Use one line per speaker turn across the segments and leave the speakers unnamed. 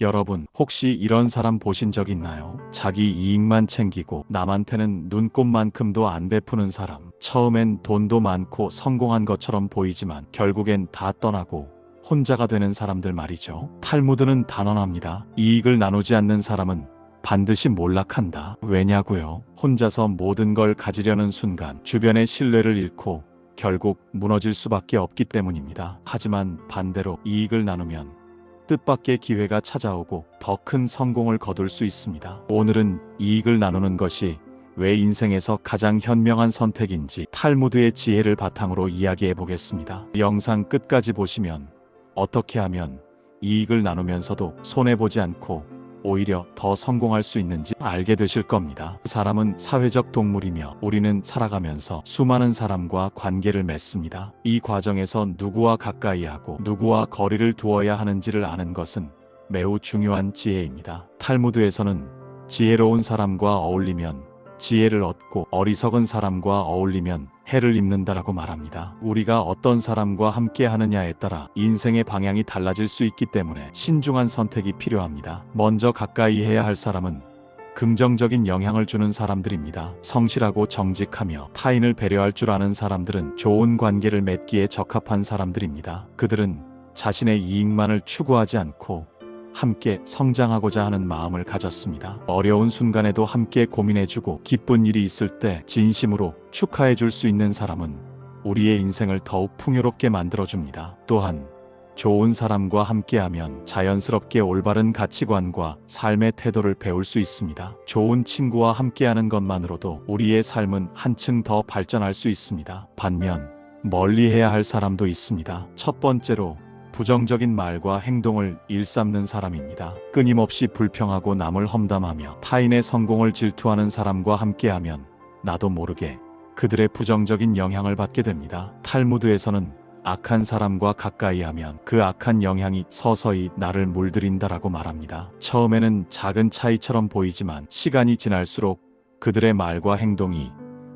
여러분, 혹시 이런 사람 보신 적 있나요? 자기 이익만 챙기고 남한테는 눈꼽만큼도 안 베푸는 사람. 처음엔 돈도 많고 성공한 것처럼 보이지만 결국엔 다 떠나고 혼자가 되는 사람들 말이죠. 탈무드는 단언합니다. 이익을 나누지 않는 사람은 반드시 몰락한다. 왜냐고요? 혼자서 모든 걸 가지려는 순간 주변의 신뢰를 잃고 결국 무너질 수밖에 없기 때문입니다. 하지만 반대로 이익을 나누면 뜻밖의 기회가 찾아오고 더 큰 성공을 거둘 수 있습니다. 오늘은 이익을 나누는 것이 왜 인생에서 가장 현명한 선택인지 탈무드의 지혜를 바탕으로 이야기해 보겠습니다. 영상 끝까지 보시면 어떻게 하면 이익을 나누면서도 손해보지 않고 오히려 더 성공할 수 있는지 알게 되실 겁니다. 사람은 사회적 동물이며 우리는 살아가면서 수많은 사람과 관계를 맺습니다. 이 과정에서 누구와 가까이 하고 누구와 거리를 두어야 하는지를 아는 것은 매우 중요한 지혜입니다. 탈무드에서는 지혜로운 사람과 어울리면 지혜를 얻고 어리석은 사람과 어울리면 해를 입는다라고 말합니다. 우리가 어떤 사람과 함께 하느냐에 따라 인생의 방향이 달라질 수 있기 때문에 신중한 선택이 필요합니다. 먼저 가까이 해야 할 사람은 긍정적인 영향을 주는 사람들입니다. 성실하고 정직하며 타인을 배려할 줄 아는 사람들은 좋은 관계를 맺기에 적합한 사람들입니다. 그들은 자신의 이익만을 추구하지 않고 함께 성장하고자 하는 마음을 가졌습니다. 어려운 순간에도 함께 고민해주고 기쁜 일이 있을 때 진심으로 축하해줄 수 있는 사람은 우리의 인생을 더욱 풍요롭게 만들어줍니다. 또한 좋은 사람과 함께하면 자연스럽게 올바른 가치관과 삶의 태도를 배울 수 있습니다. 좋은 친구와 함께하는 것만으로도 우리의 삶은 한층 더 발전할 수 있습니다. 반면 멀리해야 할 사람도 있습니다. 첫 번째로 부정적인 말과 행동을 일삼는 사람입니다. 끊임없이 불평하고 남을 험담하며 타인의 성공을 질투하는 사람과 함께하면 나도 모르게 그들의 부정적인 영향을 받게 됩니다. 탈무드에서는 악한 사람과 가까이하면 그 악한 영향이 서서히 나를 물들인다라고 말합니다. 처음에는 작은 차이처럼 보이지만 시간이 지날수록 그들의 말과 행동이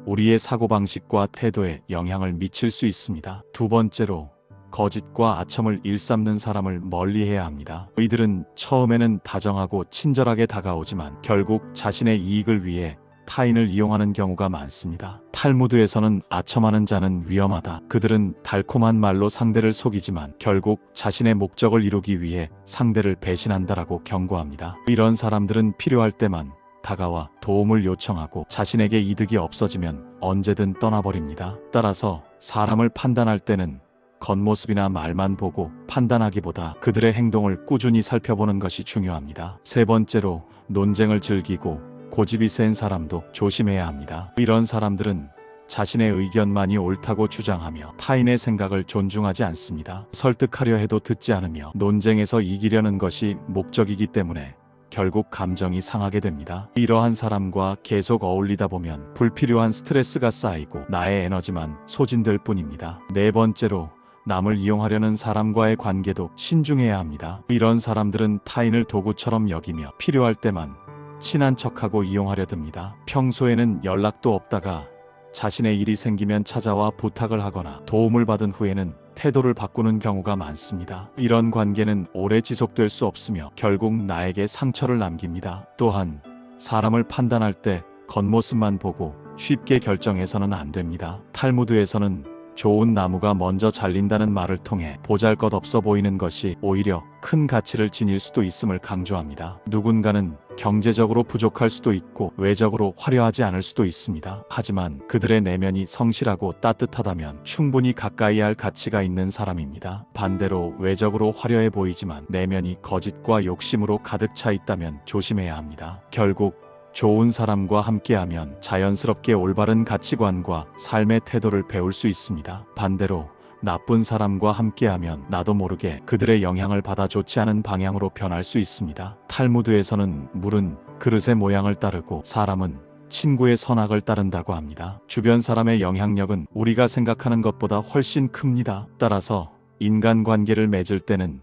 우리의 사고방식과 태도에 영향을 미칠 수 있습니다. 두 번째로 거짓과 아첨을 일삼는 사람을 멀리해야 합니다. 이들은 처음에는 다정하고 친절하게 다가오지만 결국 자신의 이익을 위해 타인을 이용하는 경우가 많습니다. 탈무드에서는 아첨하는 자는 위험하다. 그들은 달콤한 말로 상대를 속이지만 결국 자신의 목적을 이루기 위해 상대를 배신한다라고 경고합니다. 이런 사람들은 필요할 때만 다가와 도움을 요청하고 자신에게 이득이 없어지면 언제든 떠나버립니다. 따라서 사람을 판단할 때는 겉모습이나 말만 보고 판단하기보다 그들의 행동을 꾸준히 살펴보는 것이 중요합니다. 세 번째로 논쟁을 즐기고 고집이 센 사람도 조심해야 합니다. 이런 사람들은 자신의 의견만이 옳다고 주장하며 타인의 생각을 존중하지 않습니다. 설득하려 해도 듣지 않으며 논쟁에서 이기려는 것이 목적이기 때문에 결국 감정이 상하게 됩니다. 이러한 사람과 계속 어울리다 보면 불필요한 스트레스가 쌓이고 나의 에너지만 소진될 뿐입니다. 네 번째로 남을 이용하려는 사람과의 관계도 신중해야 합니다. 이런 사람들은 타인을 도구처럼 여기며 필요할 때만 친한 척하고 이용하려 듭니다. 평소에는 연락도 없다가 자신의 일이 생기면 찾아와 부탁을 하거나 도움을 받은 후에는 태도를 바꾸는 경우가 많습니다. 이런 관계는 오래 지속될 수 없으며 결국 나에게 상처를 남깁니다. 또한 사람을 판단할 때 겉모습만 보고 쉽게 결정해서는 안 됩니다. 탈무드에서는 좋은 나무가 먼저 잘린다는 말을 통해 보잘것없어 보이는 것이 오히려 큰 가치를 지닐 수도 있음을 강조합니다. 누군가는 경제적으로 부족할 수도 있고 외적으로 화려하지 않을 수도 있습니다. 하지만 그들의 내면이 성실하고 따뜻하다면 충분히 가까이 할 가치가 있는 사람입니다. 반대로 외적으로 화려해 보이지만 내면이 거짓과 욕심으로 가득 차 있다면 조심해야 합니다. 결국 좋은 사람과 함께하면 자연스럽게 올바른 가치관과 삶의 태도를 배울 수 있습니다. 반대로 나쁜 사람과 함께하면 나도 모르게 그들의 영향을 받아 좋지 않은 방향으로 변할 수 있습니다. 탈무드에서는 물은 그릇의 모양을 따르고 사람은 친구의 선악을 따른다고 합니다. 주변 사람의 영향력은 우리가 생각하는 것보다 훨씬 큽니다. 따라서 인간관계를 맺을 때는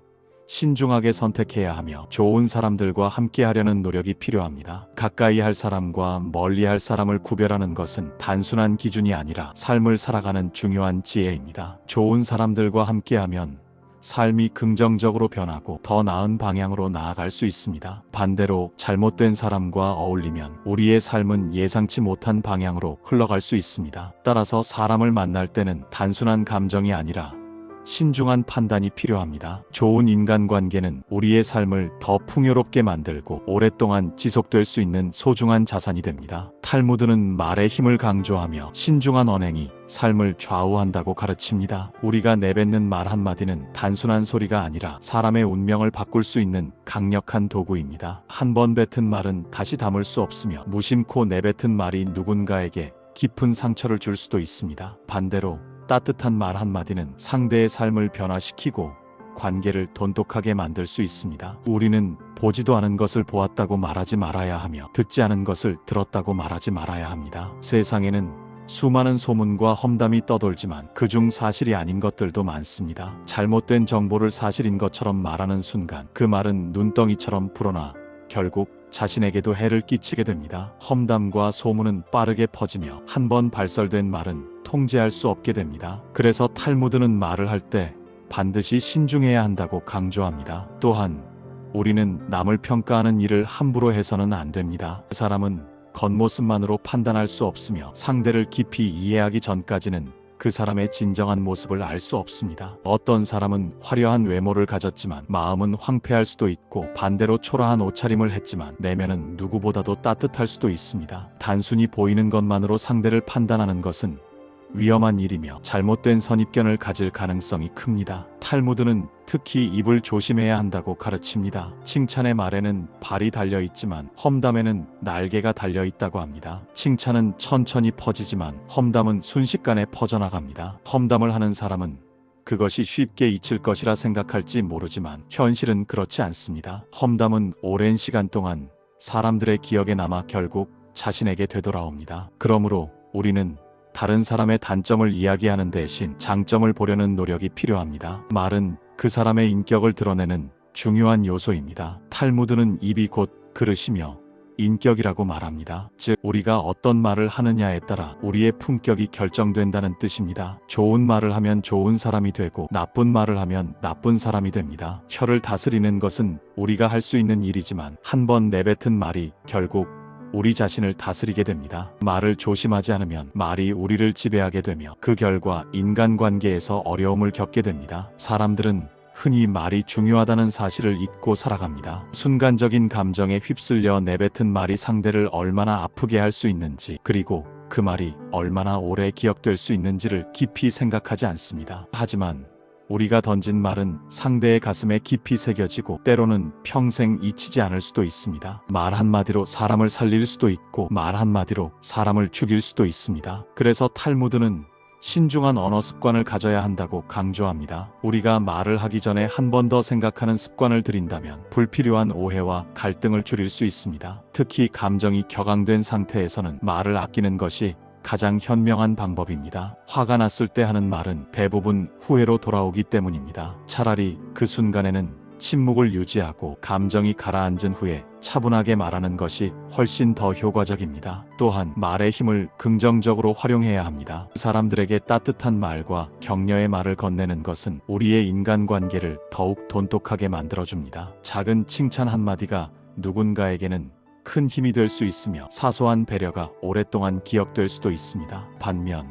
신중하게 선택해야 하며 좋은 사람들과 함께하려는 노력이 필요합니다. 가까이 할 사람과 멀리 할 사람을 구별하는 것은 단순한 기준이 아니라 삶을 살아가는 중요한 지혜입니다. 좋은 사람들과 함께하면 삶이 긍정적으로 변하고 더 나은 방향으로 나아갈 수 있습니다. 반대로 잘못된 사람과 어울리면 우리의 삶은 예상치 못한 방향으로 흘러갈 수 있습니다. 따라서 사람을 만날 때는 단순한 감정이 아니라 신중한 판단이 필요합니다. 좋은 인간관계는 우리의 삶을 더 풍요롭게 만들고 오랫동안 지속될 수 있는 소중한 자산이 됩니다. 탈무드는 말의 힘을 강조하며 신중한 언행이 삶을 좌우한다고 가르칩니다. 우리가 내뱉는 말 한마디는 단순한 소리가 아니라 사람의 운명을 바꿀 수 있는 강력한 도구입니다. 한 번 뱉은 말은 다시 담을 수 없으며 무심코 내뱉은 말이 누군가에게 깊은 상처를 줄 수도 있습니다. 반대로 따뜻한 말 한마디는 상대의 삶을 변화시키고 관계를 돈독하게 만들 수 있습니다. 우리는 보지도 않은 것을 보았다고 말하지 말아야 하며 듣지 않은 것을 들었다고 말하지 말아야 합니다. 세상에는 수많은 소문과 험담이 떠돌지만 그중 사실이 아닌 것들도 많습니다. 잘못된 정보를 사실인 것처럼 말하는 순간 그 말은 눈덩이처럼 불어나 결국 자신에게도 해를 끼치게 됩니다. 험담과 소문은 빠르게 퍼지며 한 번 발설된 말은 통제할 수 없게 됩니다. 그래서 탈무드는 말을 할 때 반드시 신중해야 한다고 강조합니다. 또한 우리는 남을 평가하는 일을 함부로 해서는 안 됩니다. 그 사람은 겉모습만으로 판단할 수 없으며 상대를 깊이 이해하기 전까지는 그 사람의 진정한 모습을 알 수 없습니다. 어떤 사람은 화려한 외모를 가졌지만 마음은 황폐할 수도 있고 반대로 초라한 옷차림을 했지만 내면은 누구보다도 따뜻할 수도 있습니다. 단순히 보이는 것만으로 상대를 판단하는 것은 위험한 일이며 잘못된 선입견을 가질 가능성이 큽니다. 탈무드는 특히 입을 조심해야 한다고 가르칩니다. 칭찬의 말에는 발이 달려있지만 험담에는 날개가 달려있다고 합니다. 칭찬은 천천히 퍼지지만 험담은 순식간에 퍼져나갑니다. 험담을 하는 사람은 그것이 쉽게 잊힐 것이라 생각할지 모르지만 현실은 그렇지 않습니다. 험담은 오랜 시간 동안 사람들의 기억에 남아 결국 자신에게 되돌아옵니다. 그러므로 우리는 다른 사람의 단점을 이야기하는 대신 장점을 보려는 노력이 필요합니다. 말은 그 사람의 인격을 드러내는 중요한 요소입니다. 탈무드는 입이 곧 그릇이며 인격이라고 말합니다. 즉 우리가 어떤 말을 하느냐에 따라 우리의 품격이 결정된다는 뜻입니다. 좋은 말을 하면 좋은 사람이 되고 나쁜 말을 하면 나쁜 사람이 됩니다. 혀를 다스리는 것은 우리가 할 수 있는 일이지만 한 번 내뱉은 말이 결국 우리 자신을 다스리게 됩니다. 말을 조심하지 않으면 말이 우리를 지배하게 되며 그 결과 인간관계에서 어려움을 겪게 됩니다. 사람들은 흔히 말이 중요하다는 사실을 잊고 살아갑니다. 순간적인 감정에 휩쓸려 내뱉은 말이 상대를 얼마나 아프게 할 수 있는지 그리고 그 말이 얼마나 오래 기억될 수 있는지를 깊이 생각하지 않습니다. 하지만 우리가 던진 말은 상대의 가슴에 깊이 새겨지고 때로는 평생 잊히지 않을 수도 있습니다. 말 한마디로 사람을 살릴 수도 있고 말 한마디로 사람을 죽일 수도 있습니다. 그래서 탈무드는 신중한 언어 습관을 가져야 한다고 강조합니다. 우리가 말을 하기 전에 한 번 더 생각하는 습관을 들인다면 불필요한 오해와 갈등을 줄일 수 있습니다. 특히 감정이 격앙된 상태에서는 말을 아끼는 것이 가장 현명한 방법입니다. 화가 났을 때 하는 말은 대부분 후회로 돌아오기 때문입니다. 차라리 그 순간에는 침묵을 유지하고 감정이 가라앉은 후에 차분하게 말하는 것이 훨씬 더 효과적입니다. 또한 말의 힘을 긍정적으로 활용해야 합니다. 사람들에게 따뜻한 말과 격려의 말을 건네는 것은 우리의 인간관계를 더욱 돈독하게 만들어줍니다. 작은 칭찬 한마디가 누군가에게는 큰 힘이 될 수 있으며 사소한 배려가 오랫동안 기억될 수도 있습니다. 반면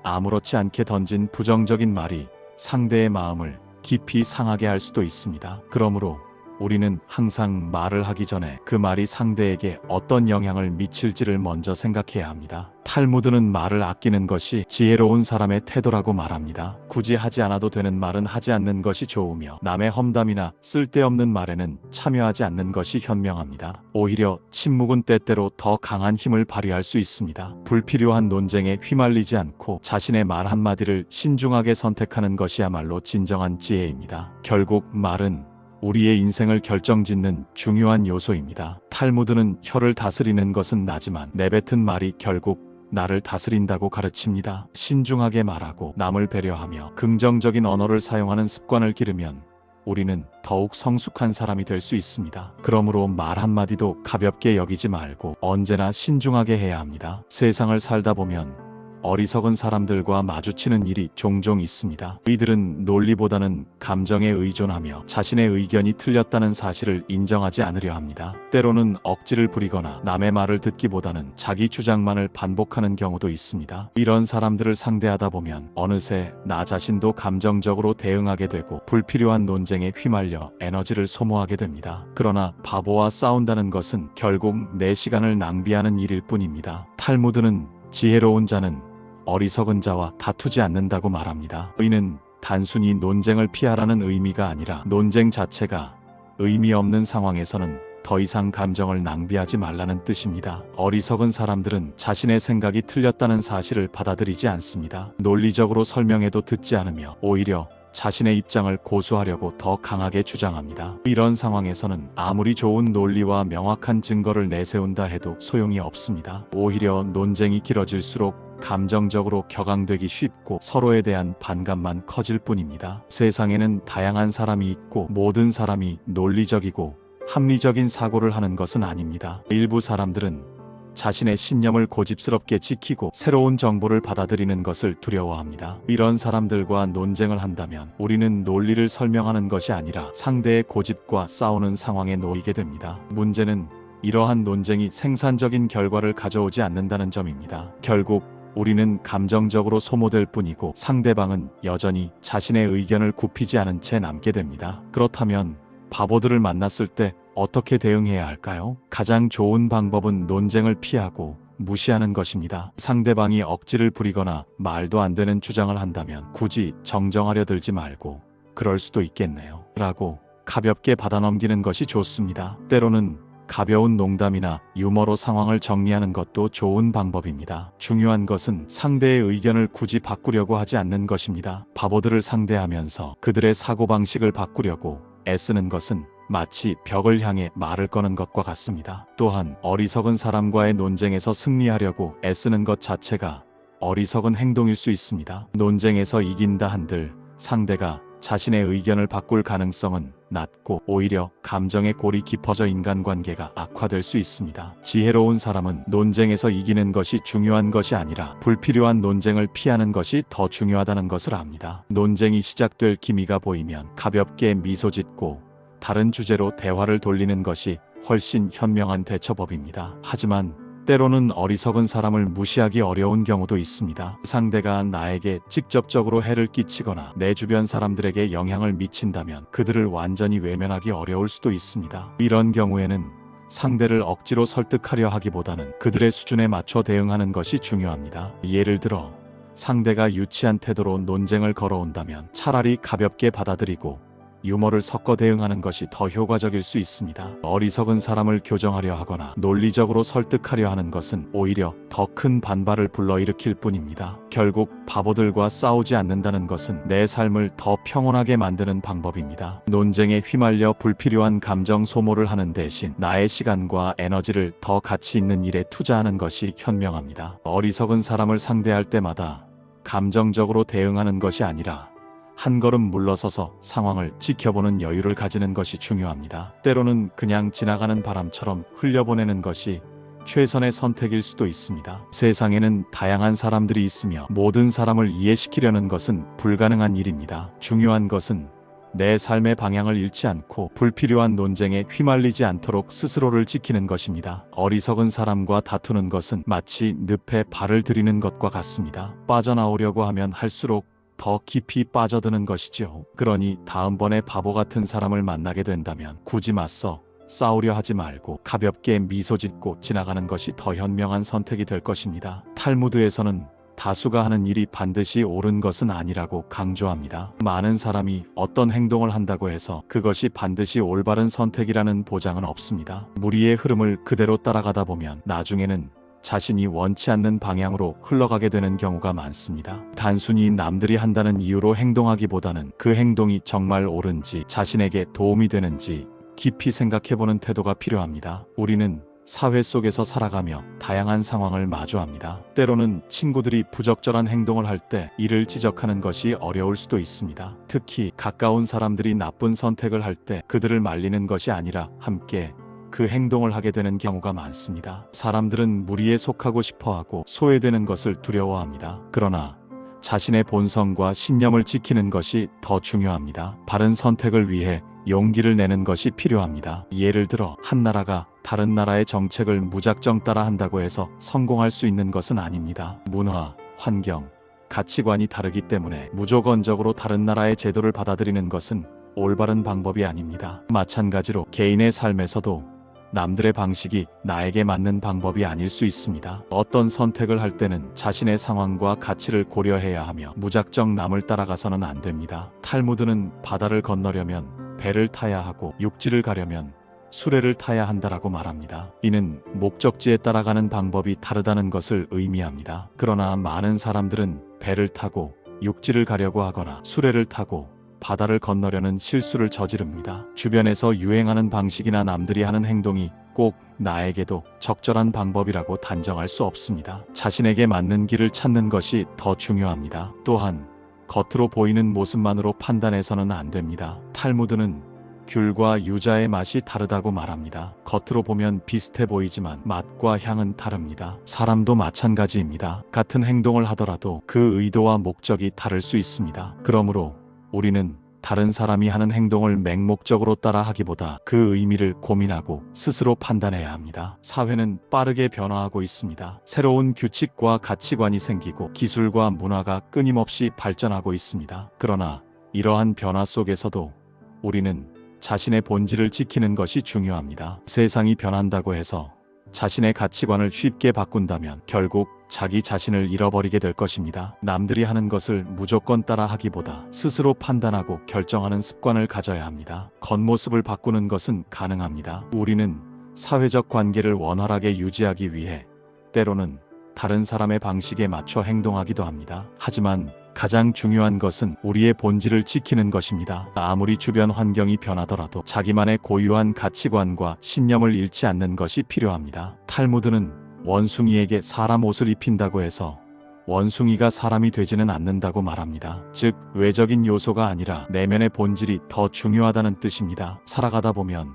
아무렇지 않게 던진 부정적인 말이 상대의 마음을 깊이 상하게 할 수도 있습니다. 그러므로 우리는 항상 말을 하기 전에 그 말이 상대에게 어떤 영향을 미칠지를 먼저 생각해야 합니다. 탈무드는 말을 아끼는 것이 지혜로운 사람의 태도라고 말합니다. 굳이 하지 않아도 되는 말은 하지 않는 것이 좋으며 남의 험담이나 쓸데없는 말에는 참여하지 않는 것이 현명합니다. 오히려 침묵은 때때로 더 강한 힘을 발휘할 수 있습니다. 불필요한 논쟁에 휘말리지 않고 자신의 말 한마디를 신중하게 선택하는 것이야말로 진정한 지혜입니다. 결국 말은 우리의 인생을 결정짓는 중요한 요소입니다. 탈무드는 혀를 다스리는 것은 나지만 내뱉은 말이 결국 나를 다스린다고 가르칩니다. 신중하게 말하고 남을 배려하며 긍정적인 언어를 사용하는 습관을 기르면 우리는 더욱 성숙한 사람이 될 수 있습니다. 그러므로 말 한마디도 가볍게 여기지 말고 언제나 신중하게 해야 합니다. 세상을 살다 보면 어리석은 사람들과 마주치는 일이 종종 있습니다. 이들은 논리보다는 감정에 의존하며 자신의 의견이 틀렸다는 사실을 인정하지 않으려 합니다. 때로는 억지를 부리거나 남의 말을 듣기보다는 자기 주장만을 반복하는 경우도 있습니다. 이런 사람들을 상대하다 보면 어느새 나 자신도 감정적으로 대응하게 되고 불필요한 논쟁에 휘말려 에너지를 소모하게 됩니다. 그러나 바보와 싸운다는 것은 결국 내 시간을 낭비하는 일일 뿐입니다. 탈무드는 지혜로운 자는 어리석은 자와 다투지 않는다고 말합니다. 이는 단순히 논쟁을 피하라는 의미가 아니라 논쟁 자체가 의미 없는 상황에서는 더 이상 감정을 낭비하지 말라는 뜻입니다. 어리석은 사람들은 자신의 생각이 틀렸다는 사실을 받아들이지 않습니다. 논리적으로 설명해도 듣지 않으며 오히려 자신의 입장을 고수하려고 더 강하게 주장합니다. 이런 상황에서는 아무리 좋은 논리와 명확한 증거를 내세운다 해도 소용이 없습니다. 오히려 논쟁이 길어질수록 감정적으로 격앙되기 쉽고 서로에 대한 반감만 커질 뿐입니다. 세상에는 다양한 사람이 있고 모든 사람이 논리적이고 합리적인 사고를 하는 것은 아닙니다. 일부 사람들은 자신의 신념을 고집스럽게 지키고 새로운 정보를 받아들이는 것을 두려워합니다. 이런 사람들과 논쟁을 한다면 우리는 논리를 설명하는 것이 아니라 상대의 고집과 싸우는 상황에 놓이게 됩니다. 문제는 이러한 논쟁이 생산적인 결과를 가져오지 않는다는 점입니다. 결국 우리는 감정적으로 소모될 뿐이고 상대방은 여전히 자신의 의견을 굽히지 않은 채 남게 됩니다. 그렇다면 바보들을 만났을 때 어떻게 대응해야 할까요? 가장 좋은 방법은 논쟁을 피하고 무시하는 것입니다. 상대방이 억지를 부리거나 말도 안 되는 주장을 한다면 굳이 정정하려 들지 말고 그럴 수도 있겠네요 라고 가볍게 받아넘기는 것이 좋습니다. 때로는 가벼운 농담이나 유머로 상황을 정리하는 것도 좋은 방법입니다. 중요한 것은 상대의 의견을 굳이 바꾸려고 하지 않는 것입니다. 바보들을 상대하면서 그들의 사고방식을 바꾸려고 애쓰는 것은 마치 벽을 향해 말을 거는 것과 같습니다. 또한 어리석은 사람과의 논쟁에서 승리하려고 애쓰는 것 자체가 어리석은 행동일 수 있습니다. 논쟁에서 이긴다 한들 상대가 자신의 의견을 바꿀 가능성은 낮고 오히려 감정의 골이 깊어져 인간관계가 악화될 수 있습니다. 지혜로운 사람은 논쟁에서 이기는 것이 중요한 것이 아니라 불필요한 논쟁을 피하는 것이 더 중요하다는 것을 압니다. 논쟁이 시작될 기미가 보이면 가볍게 미소 짓고 다른 주제로 대화를 돌리는 것이 훨씬 현명한 대처법입니다. 하지만 때로는 어리석은 사람을 무시하기 어려운 경우도 있습니다. 상대가 나에게 직접적으로 해를 끼치거나 내 주변 사람들에게 영향을 미친다면 그들을 완전히 외면하기 어려울 수도 있습니다. 이런 경우에는 상대를 억지로 설득하려 하기보다는 그들의 수준에 맞춰 대응하는 것이 중요합니다. 예를 들어 상대가 유치한 태도로 논쟁을 걸어온다면 차라리 가볍게 받아들이고 유머를 섞어 대응하는 것이 더 효과적일 수 있습니다. 어리석은 사람을 교정하려 하거나 논리적으로 설득하려 하는 것은 오히려 더 큰 반발을 불러일으킬 뿐입니다. 결국 바보들과 싸우지 않는다는 것은 내 삶을 더 평온하게 만드는 방법입니다. 논쟁에 휘말려 불필요한 감정 소모를 하는 대신 나의 시간과 에너지를 더 가치 있는 일에 투자하는 것이 현명합니다. 어리석은 사람을 상대할 때마다 감정적으로 대응하는 것이 아니라 한 걸음 물러서서 상황을 지켜보는 여유를 가지는 것이 중요합니다. 때로는 그냥 지나가는 바람처럼 흘려보내는 것이 최선의 선택일 수도 있습니다. 세상에는 다양한 사람들이 있으며 모든 사람을 이해시키려는 것은 불가능한 일입니다. 중요한 것은 내 삶의 방향을 잃지 않고 불필요한 논쟁에 휘말리지 않도록 스스로를 지키는 것입니다. 어리석은 사람과 다투는 것은 마치 늪에 발을 들이는 것과 같습니다. 빠져나오려고 하면 할수록 더 깊이 빠져드는 것이죠. 그러니 다음번에 바보 같은 사람을 만나게 된다면 굳이 맞서 싸우려 하지 말고 가볍게 미소 짓고 지나가는 것이 더 현명한 선택이 될 것입니다. 탈무드에서는 다수가 하는 일이 반드시 옳은 것은 아니라고 강조합니다. 많은 사람이 어떤 행동을 한다고 해서 그것이 반드시 올바른 선택이라는 보장은 없습니다. 무리의 흐름을 그대로 따라가다 보면 나중에는 자신이 원치 않는 방향으로 흘러가게 되는 경우가 많습니다. 단순히 남들이 한다는 이유로 행동하기보다는 그 행동이 정말 옳은지 자신에게 도움이 되는지 깊이 생각해보는 태도가 필요합니다. 우리는 사회 속에서 살아가며 다양한 상황을 마주합니다. 때로는 친구들이 부적절한 행동을 할 때 이를 지적하는 것이 어려울 수도 있습니다. 특히 가까운 사람들이 나쁜 선택을 할 때 그들을 말리는 것이 아니라 함께 그 행동을 하게 되는 경우가 많습니다. 사람들은 무리에 속하고 싶어하고 소외되는 것을 두려워합니다. 그러나 자신의 본성과 신념을 지키는 것이 더 중요합니다. 바른 선택을 위해 용기를 내는 것이 필요합니다. 예를 들어 한 나라가 다른 나라의 정책을 무작정 따라한다고 해서 성공할 수 있는 것은 아닙니다. 문화, 환경, 가치관이 다르기 때문에 무조건적으로 다른 나라의 제도를 받아들이는 것은 올바른 방법이 아닙니다. 마찬가지로 개인의 삶에서도 남들의 방식이 나에게 맞는 방법이 아닐 수 있습니다. 어떤 선택을 할 때는 자신의 상황과 가치를 고려해야 하며 무작정 남을 따라가서는 안 됩니다. 탈무드는 바다를 건너려면 배를 타야 하고 육지를 가려면 수레를 타야 한다라고 말합니다. 이는 목적지에 따라가는 방법이 다르다는 것을 의미합니다. 그러나 많은 사람들은 배를 타고 육지를 가려고 하거나 수레를 타고 바다를 건너려는 실수를 저지릅니다. 주변에서 유행하는 방식이나 남들이 하는 행동이 꼭 나에게도 적절한 방법이라고 단정할 수 없습니다. 자신에게 맞는 길을 찾는 것이 더 중요합니다. 또한 겉으로 보이는 모습만으로 판단해서는 안 됩니다. 탈무드는 귤과 유자의 맛이 다르다고 말합니다. 겉으로 보면 비슷해 보이지만 맛과 향은 다릅니다. 사람도 마찬가지입니다. 같은 행동을 하더라도 그 의도와 목적이 다를 수 있습니다. 그러므로 우리는 다른 사람이 하는 행동을 맹목적으로 따라 하기보다 그 의미를 고민하고 스스로 판단해야 합니다. 사회는 빠르게 변화하고 있습니다. 새로운 규칙과 가치관이 생기고 기술과 문화가 끊임없이 발전하고 있습니다. 그러나 이러한 변화 속에서도 우리는 자신의 본질을 지키는 것이 중요합니다. 세상이 변한다고 해서 자신의 가치관을 쉽게 바꾼다면 결국 자기 자신을 잃어버리게 될 것입니다. 남들이 하는 것을 무조건 따라 하기보다 스스로 판단하고 결정하는 습관을 가져야 합니다. 겉모습을 바꾸는 것은 가능합니다. 우리는 사회적 관계를 원활하게 유지하기 위해 때로는 다른 사람의 방식에 맞춰 행동하기도 합니다. 하지만 가장 중요한 것은 우리의 본질을 지키는 것입니다. 아무리 주변 환경이 변하더라도 자기만의 고유한 가치관과 신념을 잃지 않는 것이 필요합니다. 탈무드는 원숭이에게 사람 옷을 입힌다고 해서 원숭이가 사람이 되지는 않는다고 말합니다. 즉 외적인 요소가 아니라 내면의 본질이 더 중요하다는 뜻입니다. 살아가다 보면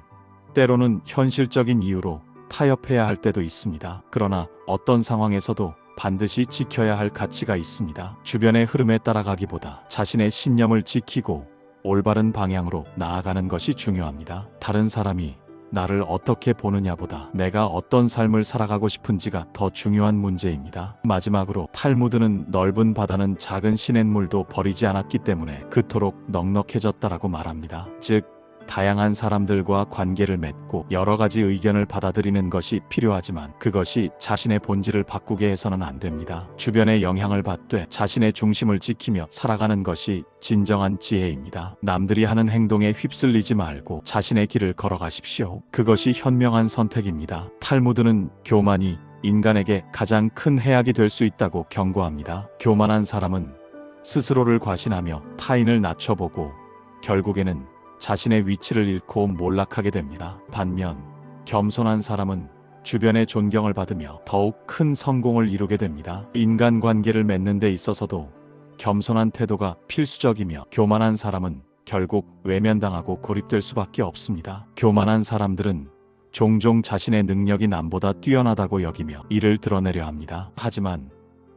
때로는 현실적인 이유로 타협해야 할 때도 있습니다. 그러나 어떤 상황에서도 반드시 지켜야 할 가치가 있습니다. 주변의 흐름에 따라가기보다 자신의 신념을 지키고 올바른 방향으로 나아가는 것이 중요합니다. 다른 사람이 나를 어떻게 보느냐보다 내가 어떤 삶을 살아가고 싶은지가 더 중요한 문제입니다. 마지막으로 탈무드는 넓은 바다는 작은 시냇물도 버리지 않았기 때문에 그토록 넉넉해졌다라고 말합니다. 즉 다양한 사람들과 관계를 맺고 여러 가지 의견을 받아들이는 것이 필요하지만 그것이 자신의 본질을 바꾸게 해서는 안 됩니다. 주변의 영향을 받되 자신의 중심을 지키며 살아가는 것이 진정한 지혜입니다. 남들이 하는 행동에 휩쓸리지 말고 자신의 길을 걸어가십시오. 그것이 현명한 선택입니다. 탈무드는 교만이 인간에게 가장 큰 해악이 될 수 있다고 경고합니다. 교만한 사람은 스스로를 과신하며 타인을 낮춰보고 결국에는 자신의 위치를 잃고 몰락하게 됩니다. 반면 겸손한 사람은 주변의 존경을 받으며 더욱 큰 성공을 이루게 됩니다. 인간관계를 맺는 데 있어서도 겸손한 태도가 필수적이며 교만한 사람은 결국 외면당하고 고립될 수밖에 없습니다. 교만한 사람들은 종종 자신의 능력이 남보다 뛰어나다고 여기며 이를 드러내려 합니다. 하지만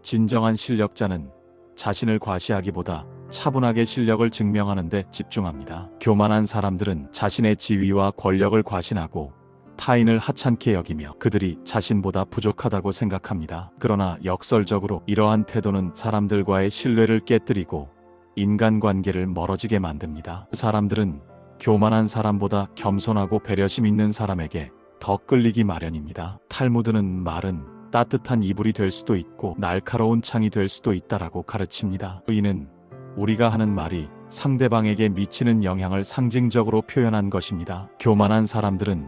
진정한 실력자는 자신을 과시하기보다 차분하게 실력을 증명하는 데 집중합니다. 교만한 사람들은 자신의 지위와 권력을 과신하고 타인을 하찮게 여기며 그들이 자신보다 부족하다고 생각합니다. 그러나 역설적으로 이러한 태도는 사람들과의 신뢰를 깨뜨리고 인간관계를 멀어지게 만듭니다. 사람들은 교만한 사람보다 겸손하고 배려심 있는 사람에게 더 끌리기 마련입니다. 탈무드는 말은 따뜻한 이불이 될 수도 있고 날카로운 창이 될 수도 있다라고 가르칩니다. 이는 우리가 하는 말이 상대방에게 미치는 영향을 상징적으로 표현한 것입니다. 교만한 사람들은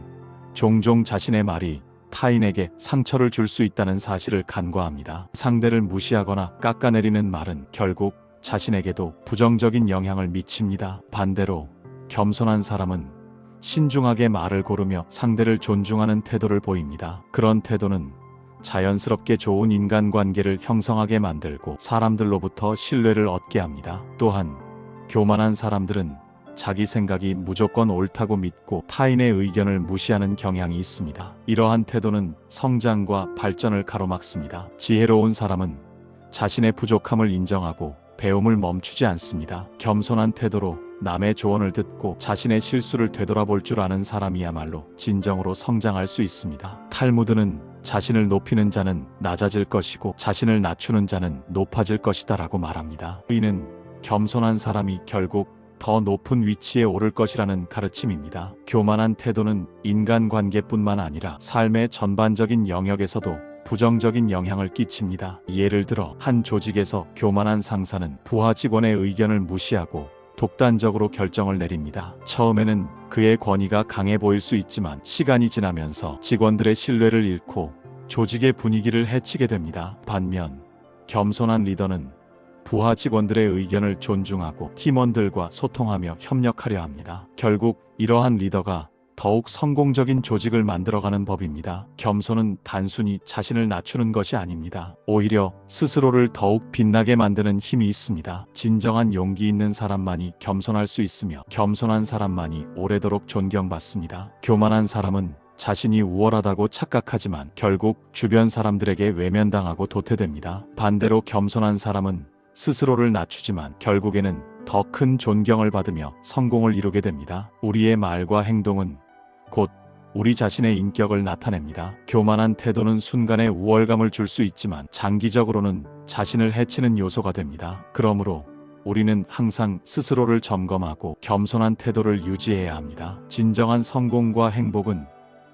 종종 자신의 말이 타인에게 상처를 줄 수 있다는 사실을 간과합니다. 상대를 무시하거나 깎아내리는 말은 결국 자신에게도 부정적인 영향을 미칩니다. 반대로 겸손한 사람은 신중하게 말을 고르며 상대를 존중하는 태도를 보입니다. 그런 태도는 자연스럽게 좋은 인간관계를 형성하게 만들고 사람들로부터 신뢰를 얻게 합니다. 또한 교만한 사람들은 자기 생각이 무조건 옳다고 믿고 타인의 의견을 무시하는 경향이 있습니다. 이러한 태도는 성장과 발전을 가로막습니다. 지혜로운 사람은 자신의 부족함을 인정하고 배움을 멈추지 않습니다. 겸손한 태도로 남의 조언을 듣고 자신의 실수를 되돌아볼 줄 아는 사람이야말로 진정으로 성장할 수 있습니다. 탈무드는 자신을 높이는 자는 낮아질 것이고 자신을 낮추는 자는 높아질 것이다 라고 말합니다. 이는 겸손한 사람이 결국 더 높은 위치에 오를 것이라는 가르침입니다. 교만한 태도는 인간관계뿐만 아니라 삶의 전반적인 영역에서도 부정적인 영향을 끼칩니다. 예를 들어 한 조직에서 교만한 상사는 부하 직원의 의견을 무시하고 독단적으로 결정을 내립니다. 처음에는 그의 권위가 강해 보일 수 있지만 시간이 지나면서 직원들의 신뢰를 잃고 조직의 분위기를 해치게 됩니다. 반면 겸손한 리더는 부하 직원들의 의견을 존중하고 팀원들과 소통하며 협력하려 합니다. 결국 이러한 리더가 더욱 성공적인 조직을 만들어가는 법입니다. 겸손은 단순히 자신을 낮추는 것이 아닙니다. 오히려 스스로를 더욱 빛나게 만드는 힘이 있습니다. 진정한 용기 있는 사람만이 겸손할 수 있으며 겸손한 사람만이 오래도록 존경받습니다. 교만한 사람은 자신이 우월하다고 착각하지만 결국 주변 사람들에게 외면당하고 도태됩니다. 반대로 겸손한 사람은 스스로를 낮추지만 결국에는 더 큰 존경을 받으며 성공을 이루게 됩니다. 우리의 말과 행동은 곧 우리 자신의 인격을 나타냅니다. 교만한 태도는 순간의 우월감을 줄 수 있지만 장기적으로는 자신을 해치는 요소가 됩니다. 그러므로 우리는 항상 스스로를 점검하고 겸손한 태도를 유지해야 합니다. 진정한 성공과 행복은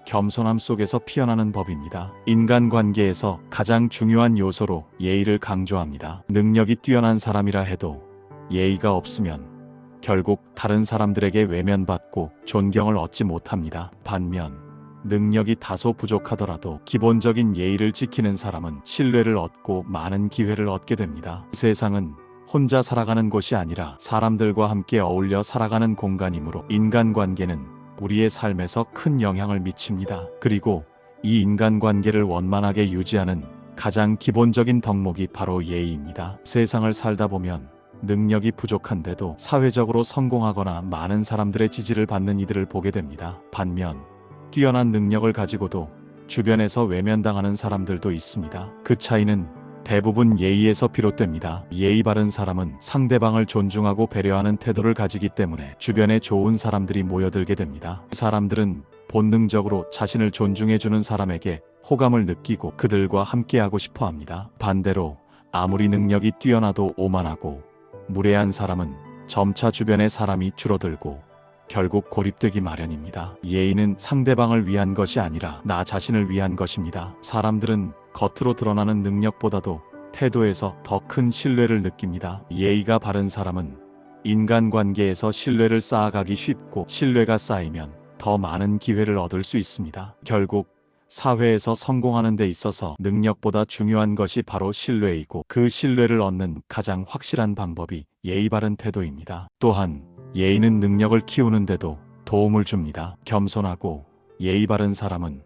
겸손함 속에서 피어나는 법입니다. 인간관계에서 가장 중요한 요소로 예의를 강조합니다. 능력이 뛰어난 사람이라 해도 예의가 없으면 결국 다른 사람들에게 외면받고 존경을 얻지 못합니다. 반면 능력이 다소 부족하더라도 기본적인 예의를 지키는 사람은 신뢰를 얻고 많은 기회를 얻게 됩니다. 세상은 혼자 살아가는 곳이 아니라 사람들과 함께 어울려 살아가는 공간이므로 인간관계는 우리의 삶에서 큰 영향을 미칩니다. 그리고 이 인간관계를 원만하게 유지하는 가장 기본적인 덕목이 바로 예의입니다. 세상을 살다 보면 능력이 부족한데도 사회적으로 성공하거나 많은 사람들의 지지를 받는 이들을 보게 됩니다. 반면 뛰어난 능력을 가지고도 주변에서 외면당하는 사람들도 있습니다. 그 차이는 대부분 예의에서 비롯됩니다. 예의 바른 사람은 상대방을 존중하고 배려하는 태도를 가지기 때문에 주변에 좋은 사람들이 모여들게 됩니다. 사람들은 본능적으로 자신을 존중해주는 사람에게 호감을 느끼고 그들과 함께하고 싶어 합니다. 반대로 아무리 능력이 뛰어나도 오만하고 무례한 사람은 점차 주변의 사람이 줄어들고 결국 고립되기 마련입니다. 예의는 상대방을 위한 것이 아니라 나 자신을 위한 것입니다. 사람들은 겉으로 드러나는 능력보다도 태도에서 더 큰 신뢰를 느낍니다. 예의가 바른 사람은 인간관계에서 신뢰를 쌓아가기 쉽고 신뢰가 쌓이면 더 많은 기회를 얻을 수 있습니다. 결국 사회에서 성공하는 데 있어서 능력보다 중요한 것이 바로 신뢰이고 그 신뢰를 얻는 가장 확실한 방법이 예의 바른 태도입니다. 또한 예의는 능력을 키우는데도 도움을 줍니다. 겸손하고 예의 바른 사람은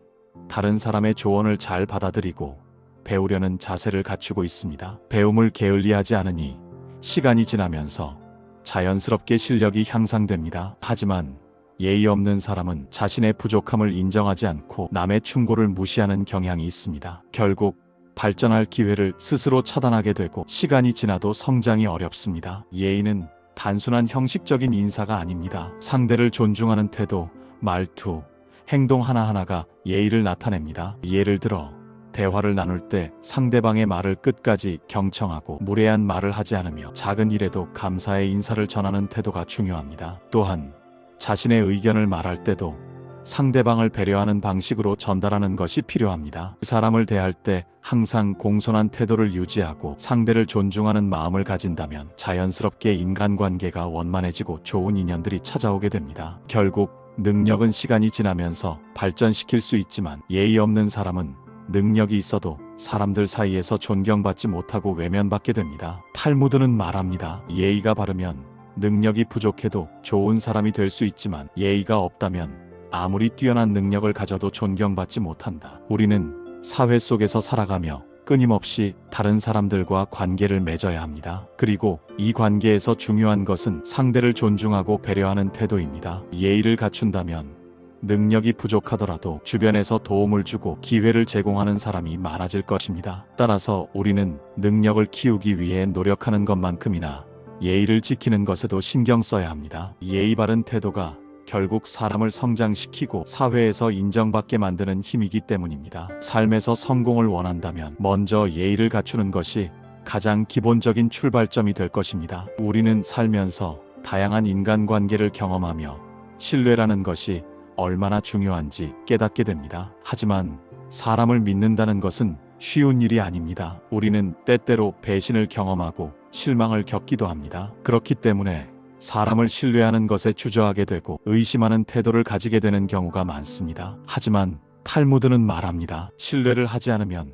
다른 사람의 조언을 잘 받아들이고 배우려는 자세를 갖추고 있습니다. 배움을 게을리하지 않으니 시간이 지나면서 자연스럽게 실력이 향상됩니다. 하지만 예의 없는 사람은 자신의 부족함을 인정하지 않고 남의 충고를 무시하는 경향이 있습니다. 결국 발전할 기회를 스스로 차단하게 되고 시간이 지나도 성장이 어렵습니다. 예의는 단순한 형식적인 인사가 아닙니다. 상대를 존중하는 태도, 말투, 행동 하나하나가 예의를 나타냅니다. 예를 들어 대화를 나눌 때 상대방의 말을 끝까지 경청하고 무례한 말을 하지 않으며 작은 일에도 감사의 인사를 전하는 태도가 중요합니다. 또한 자신의 의견을 말할 때도 상대방을 배려하는 방식으로 전달하는 것이 필요합니다. 사람을 대할 때 항상 공손한 태도를 유지하고 상대를 존중하는 마음을 가진다면 자연스럽게 인간관계가 원만해지고 좋은 인연들이 찾아오게 됩니다. 결국 능력은 시간이 지나면서 발전시킬 수 있지만 예의 없는 사람은 능력이 있어도 사람들 사이에서 존경받지 못하고 외면받게 됩니다. 탈무드는 말합니다. 예의가 바르면 능력이 부족해도 좋은 사람이 될 수 있지만 예의가 없다면 아무리 뛰어난 능력을 가져도 존경받지 못한다. 우리는 사회 속에서 살아가며 끊임없이 다른 사람들과 관계를 맺어야 합니다. 그리고 이 관계에서 중요한 것은 상대를 존중하고 배려하는 태도입니다. 예의를 갖춘다면 능력이 부족하더라도 주변에서 도움을 주고 기회를 제공하는 사람이 많아질 것입니다. 따라서 우리는 능력을 키우기 위해 노력하는 것만큼이나 예의를 지키는 것에도 신경 써야 합니다. 예의 바른 태도가 결국 사람을 성장시키고 사회에서 인정받게 만드는 힘이기 때문입니다. 삶에서 성공을 원한다면 먼저 예의를 갖추는 것이 가장 기본적인 출발점이 될 것입니다. 우리는 살면서 다양한 인간관계를 경험하며 신뢰라는 것이 얼마나 중요한지 깨닫게 됩니다. 하지만 사람을 믿는다는 것은 쉬운 일이 아닙니다. 우리는 때때로 배신을 경험하고 실망을 겪기도 합니다. 그렇기 때문에 사람을 신뢰하는 것에 주저하게 되고 의심하는 태도를 가지게 되는 경우가 많습니다. 하지만 탈무드는 말합니다. 신뢰를 하지 않으면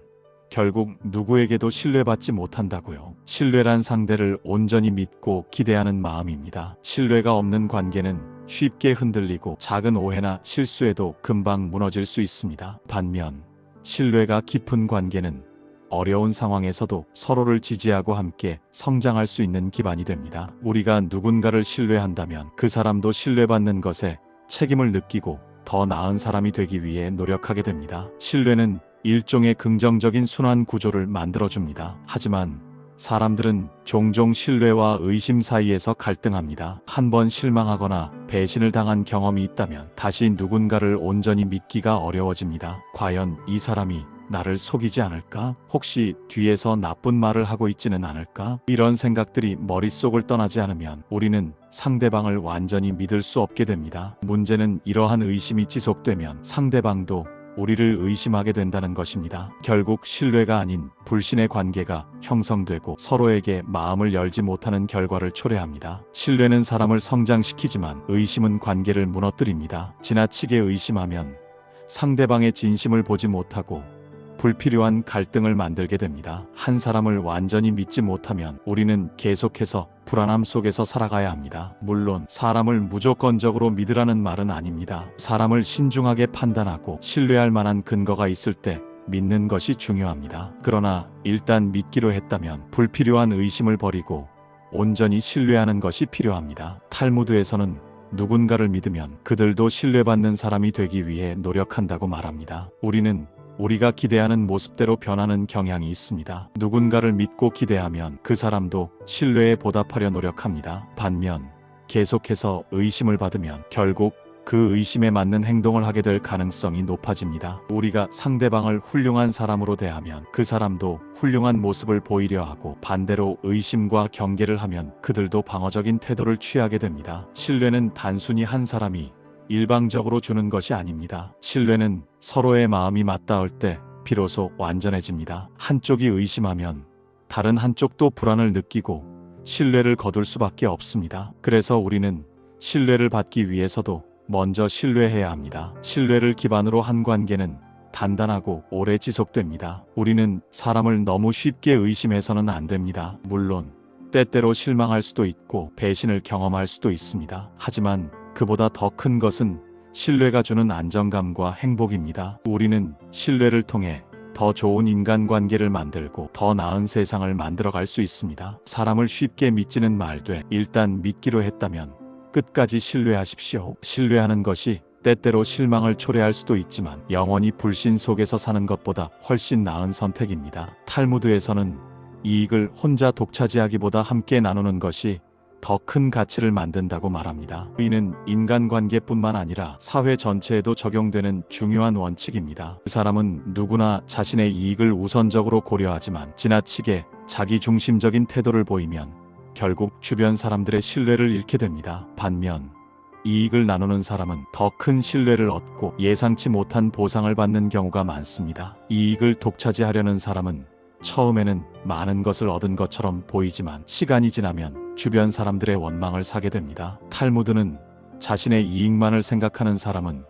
결국 누구에게도 신뢰받지 못한다고요. 신뢰란 상대를 온전히 믿고 기대하는 마음입니다. 신뢰가 없는 관계는 쉽게 흔들리고 작은 오해나 실수에도 금방 무너질 수 있습니다. 반면 신뢰가 깊은 관계는 어려운 상황에서도 서로를 지지하고 함께 성장할 수 있는 기반이 됩니다. 우리가 누군가를 신뢰한다면 그 사람도 신뢰받는 것에 책임을 느끼고 더 나은 사람이 되기 위해 노력하게 됩니다. 신뢰는 일종의 긍정적인 순환 구조를 만들어줍니다. 하지만 사람들은 종종 신뢰와 의심 사이에서 갈등합니다. 한번 실망하거나 배신을 당한 경험이 있다면 다시 누군가를 온전히 믿기가 어려워집니다. 과연 이 사람이 나를 속이지 않을까? 혹시 뒤에서 나쁜 말을 하고 있지는 않을까? 이런 생각들이 머릿속을 떠나지 않으면 우리는 상대방을 완전히 믿을 수 없게 됩니다. 문제는 이러한 의심이 지속되면 상대방도 우리를 의심하게 된다는 것입니다. 결국 신뢰가 아닌 불신의 관계가 형성되고 서로에게 마음을 열지 못하는 결과를 초래합니다. 신뢰는 사람을 성장시키지만 의심은 관계를 무너뜨립니다. 지나치게 의심하면 상대방의 진심을 보지 못하고 불필요한 갈등을 만들게 됩니다. 한 사람을 완전히 믿지 못하면 우리는 계속해서 불안함 속에서 살아가야 합니다. 물론 사람을 무조건적으로 믿으라는 말은 아닙니다. 사람을 신중하게 판단하고 신뢰할 만한 근거가 있을 때 믿는 것이 중요합니다. 그러나 일단 믿기로 했다면 불필요한 의심을 버리고 온전히 신뢰하는 것이 필요합니다. 탈무드에서는 누군가를 믿으면 그들도 신뢰받는 사람이 되기 위해 노력한다고 말합니다. 우리는 우리가 기대하는 모습대로 변하는 경향이 있습니다. 누군가를 믿고 기대하면 그 사람도 신뢰에 보답하려 노력합니다. 반면 계속해서 의심을 받으면 결국 그 의심에 맞는 행동을 하게 될 가능성이 높아집니다. 우리가 상대방을 훌륭한 사람으로 대하면 그 사람도 훌륭한 모습을 보이려 하고 반대로 의심과 경계를 하면 그들도 방어적인 태도를 취하게 됩니다. 신뢰는 단순히 한 사람이 일방적으로 주는 것이 아닙니다. 신뢰는 서로의 마음이 맞닿을 때 비로소 완전해집니다. 한쪽이 의심하면 다른 한쪽도 불안을 느끼고 신뢰를 거둘 수밖에 없습니다. 그래서 우리는 신뢰를 받기 위해서도 먼저 신뢰해야 합니다. 신뢰를 기반으로 한 관계는 단단하고 오래 지속됩니다. 우리는 사람을 너무 쉽게 의심해서는 안 됩니다. 물론 때때로 실망할 수도 있고 배신을 경험할 수도 있습니다. 하지만 그보다 더 큰 것은 신뢰가 주는 안정감과 행복입니다. 우리는 신뢰를 통해 더 좋은 인간관계를 만들고 더 나은 세상을 만들어갈 수 있습니다. 사람을 쉽게 믿지는 말되 일단 믿기로 했다면 끝까지 신뢰하십시오. 신뢰하는 것이 때때로 실망을 초래할 수도 있지만 영원히 불신 속에서 사는 것보다 훨씬 나은 선택입니다. 탈무드에서는 이익을 혼자 독차지하기보다 함께 나누는 것이 더 큰 가치를 만든다고 말합니다. 이는 인간관계뿐만 아니라 사회 전체에도 적용되는 중요한 원칙입니다. 그 사람은 누구나 자신의 이익을 우선적으로 고려하지만 지나치게 자기중심적인 태도를 보이면 결국 주변 사람들의 신뢰를 잃게 됩니다. 반면 이익을 나누는 사람은 더 큰 신뢰를 얻고 예상치 못한 보상을 받는 경우가 많습니다. 이익을 독차지하려는 사람은 처음에는 많은 것을 얻은 것처럼 보이지만 시간이 지나면 주변 사람들의 원망을 사게 됩니다. 탈무드는 자신의 이익만을 생각하는 사람은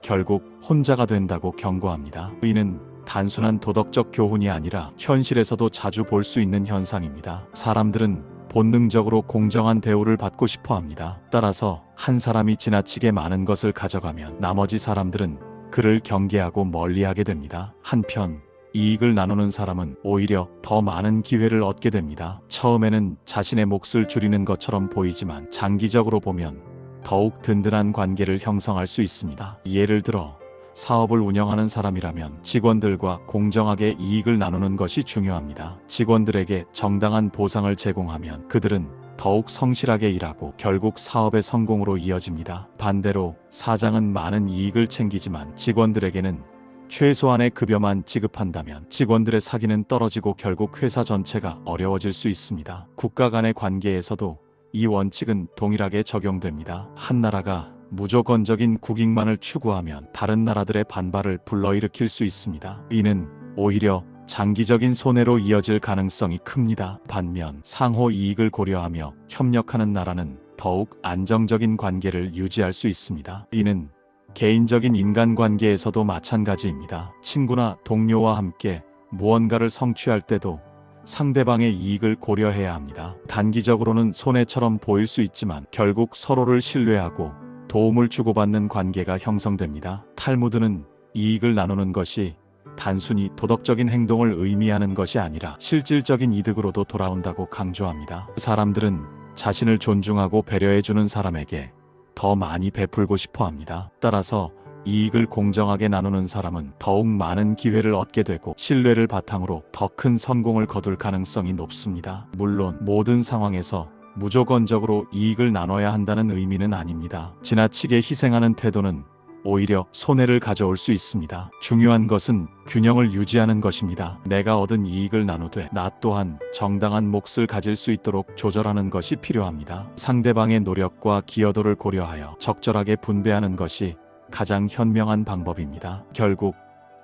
결국 혼자가 된다고 경고합니다. 이는 단순한 도덕적 교훈이 아니라 현실에서도 자주 볼 수 있는 현상입니다. 사람들은 본능적으로 공정한 대우를 받고 싶어 합니다. 따라서 한 사람이 지나치게 많은 것을 가져가면 나머지 사람들은 그를 경계하고 멀리하게 됩니다. 한편 이익을 나누는 사람은 오히려 더 많은 기회를 얻게 됩니다. 처음에는 자신의 몫을 줄이는 것처럼 보이지만 장기적으로 보면 더욱 든든한 관계를 형성할 수 있습니다. 예를 들어 사업을 운영하는 사람이라면 직원들과 공정하게 이익을 나누는 것이 중요합니다. 직원들에게 정당한 보상을 제공하면 그들은 더욱 성실하게 일하고 결국 사업의 성공으로 이어집니다. 반대로 사장은 많은 이익을 챙기지만 직원들에게는 최소한의 급여만 지급한다면 직원들의 사기는 떨어지고 결국 회사 전체가 어려워질 수 있습니다. 국가 간의 관계에서도 이 원칙은 동일하게 적용됩니다. 한 나라가 무조건적인 국익만을 추구하면 다른 나라들의 반발을 불러일으킬 수 있습니다. 이는 오히려 장기적인 손해로 이어질 가능성이 큽니다. 반면 상호 이익을 고려하며 협력하는 나라는 더욱 안정적인 관계를 유지할 수 있습니다. 이는 개인적인 인간관계에서도 마찬가지입니다. 친구나 동료와 함께 무언가를 성취할 때도 상대방의 이익을 고려해야 합니다. 단기적으로는 손해처럼 보일 수 있지만 결국 서로를 신뢰하고 도움을 주고받는 관계가 형성됩니다. 탈무드는 이익을 나누는 것이 단순히 도덕적인 행동을 의미하는 것이 아니라 실질적인 이득으로도 돌아온다고 강조합니다. 사람들은 자신을 존중하고 배려해주는 사람에게 더 많이 베풀고 싶어 합니다. 따라서 이익을 공정하게 나누는 사람은 더욱 많은 기회를 얻게 되고 신뢰를 바탕으로 더 큰 성공을 거둘 가능성이 높습니다. 물론 모든 상황에서 무조건적으로 이익을 나눠야 한다는 의미는 아닙니다. 지나치게 희생하는 태도는 오히려 손해를 가져올 수 있습니다. 중요한 것은 균형을 유지하는 것입니다. 내가 얻은 이익을 나누되 나 또한 정당한 몫을 가질 수 있도록 조절하는 것이 필요합니다. 상대방의 노력과 기여도를 고려하여 적절하게 분배하는 것이 가장 현명한 방법입니다. 결국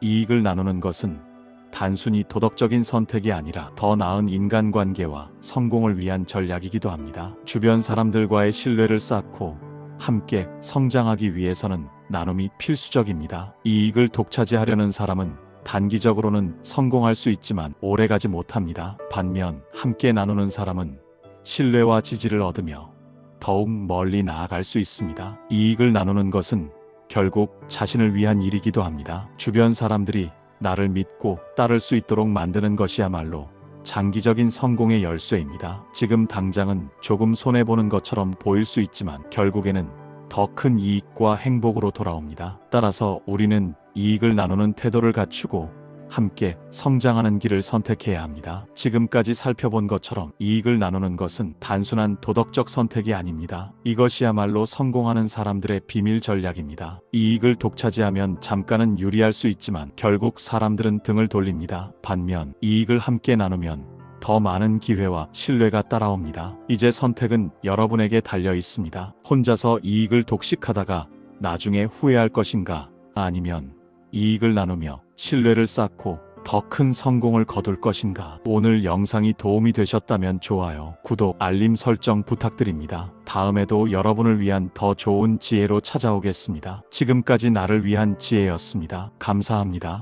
이익을 나누는 것은 단순히 도덕적인 선택이 아니라 더 나은 인간관계와 성공을 위한 전략이기도 합니다. 주변 사람들과의 신뢰를 쌓고 함께 성장하기 위해서는 나눔이 필수적입니다. 이익을 독차지하려는 사람은 단기적으로는 성공할 수 있지만 오래가지 못합니다. 반면 함께 나누는 사람은 신뢰와 지지를 얻으며 더욱 멀리 나아갈 수 있습니다. 이익을 나누는 것은 결국 자신을 위한 일이기도 합니다. 주변 사람들이 나를 믿고 따를 수 있도록 만드는 것이야말로 장기적인 성공의 열쇠입니다. 지금 당장은 조금 손해보는 것처럼 보일 수 있지만 결국에는 더 큰 이익과 행복으로 돌아옵니다. 따라서 우리는 이익을 나누는 태도를 갖추고 함께 성장하는 길을 선택해야 합니다. 지금까지 살펴본 것처럼 이익을 나누는 것은 단순한 도덕적 선택이 아닙니다. 이것이야말로 성공하는 사람들의 비밀 전략입니다. 이익을 독차지하면 잠깐은 유리할 수 있지만 결국 사람들은 등을 돌립니다. 반면 이익을 함께 나누면 더 많은 기회와 신뢰가 따라옵니다. 이제 선택은 여러분에게 달려 있습니다. 혼자서 이익을 독식하다가 나중에 후회할 것인가? 아니면 이익을 나누며 신뢰를 쌓고 더 큰 성공을 거둘 것인가? 오늘 영상이 도움이 되셨다면 좋아요, 구독, 알림 설정 부탁드립니다. 다음에도 여러분을 위한 더 좋은 지혜로 찾아오겠습니다. 지금까지 나를 위한 지혜였습니다. 감사합니다.